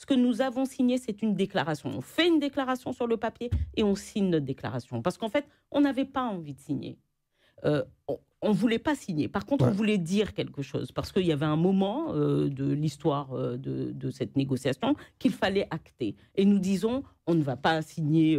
que nous avons signé, c'est une déclaration. On fait une déclaration sur le papier et on signe notre déclaration. Parce qu'en fait, on n'avait pas envie de signer. On ne voulait pas signer. Par contre, on voulait dire quelque chose. Parce qu'il y avait un moment de l'histoire de cette négociation qu'il fallait acter. Et nous disons, on ne va pas signer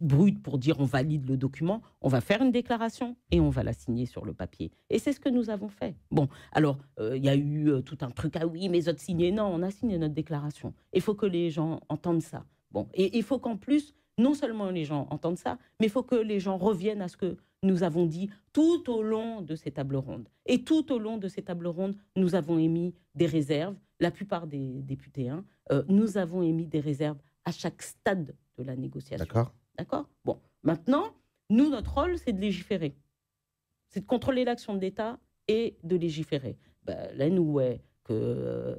brut pour dire on valide le document. On va faire une déclaration et on va la signer sur le papier. Et c'est ce que nous avons fait. Bon, alors, il y a eu tout un truc. Ah oui, mais autres signés. Non, on a signé notre déclaration. Il faut que les gens entendent ça. Bon, et il faut qu'en plus, non seulement les gens entendent ça, mais il faut que les gens reviennent à ce que nous avons dit tout au long de ces tables rondes. Et tout au long de ces tables rondes, nous avons émis des réserves, la plupart des députés, nous avons émis des réserves à chaque stade de la négociation. D'accord. D'accord ? Bon, maintenant, nous, notre rôle, c'est de légiférer. C'est de contrôler l'action de l'État et de légiférer. Là, nous, ouais, que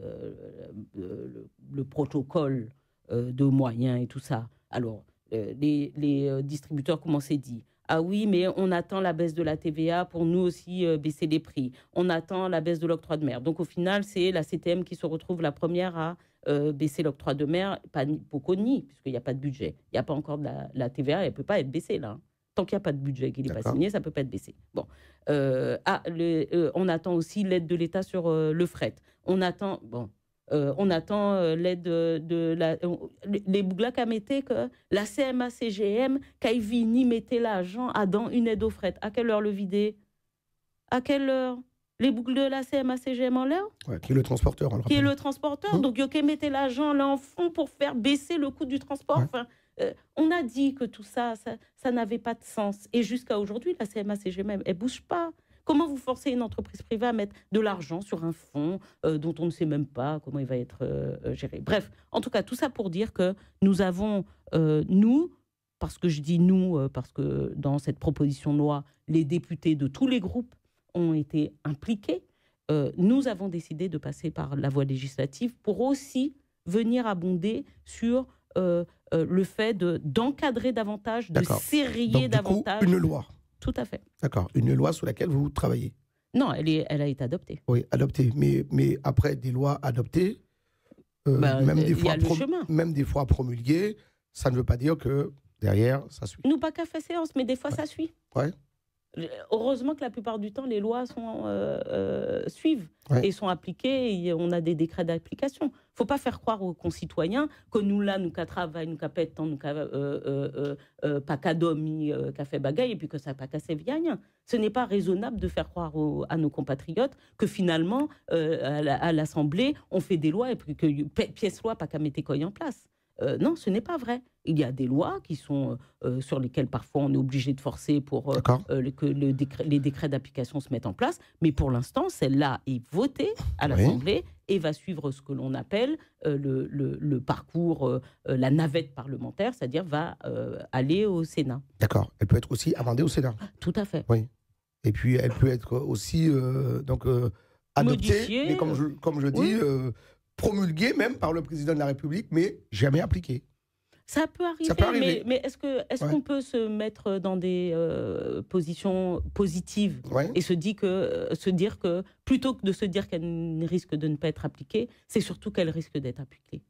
le protocole de moyens et tout ça. Alors, les distributeurs, comment c'est dit ? Ah oui, mais on attend la baisse de la TVA pour nous aussi baisser les prix. On attend la baisse de l'octroi de mer. Donc au final, c'est la CTM qui se retrouve la première à baisser l'octroi de mer, pas pour Cogny, puisqu'il n'y a pas de budget. Il n'y a pas encore de la TVA, elle ne peut pas être baissée là. Tant qu'il n'y a pas de budget qui n'est pas signé, ça ne peut pas être baissé. Bon. On attend aussi l'aide de l'État sur le fret. On attend... Bon. On attend l'aide de la... Les bougla qu'a metté que la CMA-CGM, Kaivini mettait l'argent à dans une aide au fret. À quelle heure le vider? À quelle heure? Les boucles de la CMA-CGM en l'air? Qui est le transporteur, on le rappelle. Qui est le transporteur. Donc, Yoké mettait l'argent là en fond pour faire baisser le coût du transport. Enfin, on a dit que tout ça n'avait pas de sens. Et jusqu'à aujourd'hui, la CMA-CGM, elle ne bouge pas. Comment vous forcez une entreprise privée à mettre de l'argent sur un fonds dont on ne sait même pas comment il va être géré? Bref, en tout cas, tout ça pour dire que nous avons, parce que je dis nous, parce que dans cette proposition de loi, les députés de tous les groupes ont été impliqués, nous avons décidé de passer par la voie législative pour aussi venir abonder sur le fait d'encadrer davantage, de serrer davantage. Une loi. Tout à fait. D'accord. Une loi sur laquelle vous travaillez. Non, elle a été adoptée. Oui, adoptée. Mais après des lois adoptées, même des fois promulguées, ça ne veut pas dire que derrière, ça suit. Nous, pas qu'à faire séance, mais des fois, ça suit. Ouais. Heureusement que la plupart du temps, les lois suivent et sont appliquées et on a des décrets d'application. Il ne faut pas faire croire aux concitoyens que nous, là, nous qu'à travail, nous qu'à pétant, nous qu'à pas qu'à dormir, qu'à fait bagaille et puis que ça n'a pas qu'à séviagne. Ce n'est pas raisonnable de faire croire à nos compatriotes que finalement, à l'Assemblée, on fait des lois et puis que pièce loi, pas qu'à mettre quoi en place. Non, ce n'est pas vrai. Il y a des lois qui sont sur lesquelles parfois on est obligé de forcer pour que les décrets d'application se mettent en place. Mais pour l'instant, celle-là est votée à l'Assemblée et va suivre ce que l'on appelle le parcours, la navette parlementaire, c'est-à-dire va aller au Sénat. D'accord. Elle peut être aussi amendée au Sénat. Tout à fait. Oui. Et puis elle peut être aussi adoptée, modifiée, mais comme je dis, promulguée même par le président de la République, mais jamais appliquée. Ça peut arriver, mais est-ce qu'on peut se mettre dans des positions positives et se dire que plutôt que de se dire qu'elle risque de ne pas être appliquée, c'est surtout qu'elle risque d'être appliquée.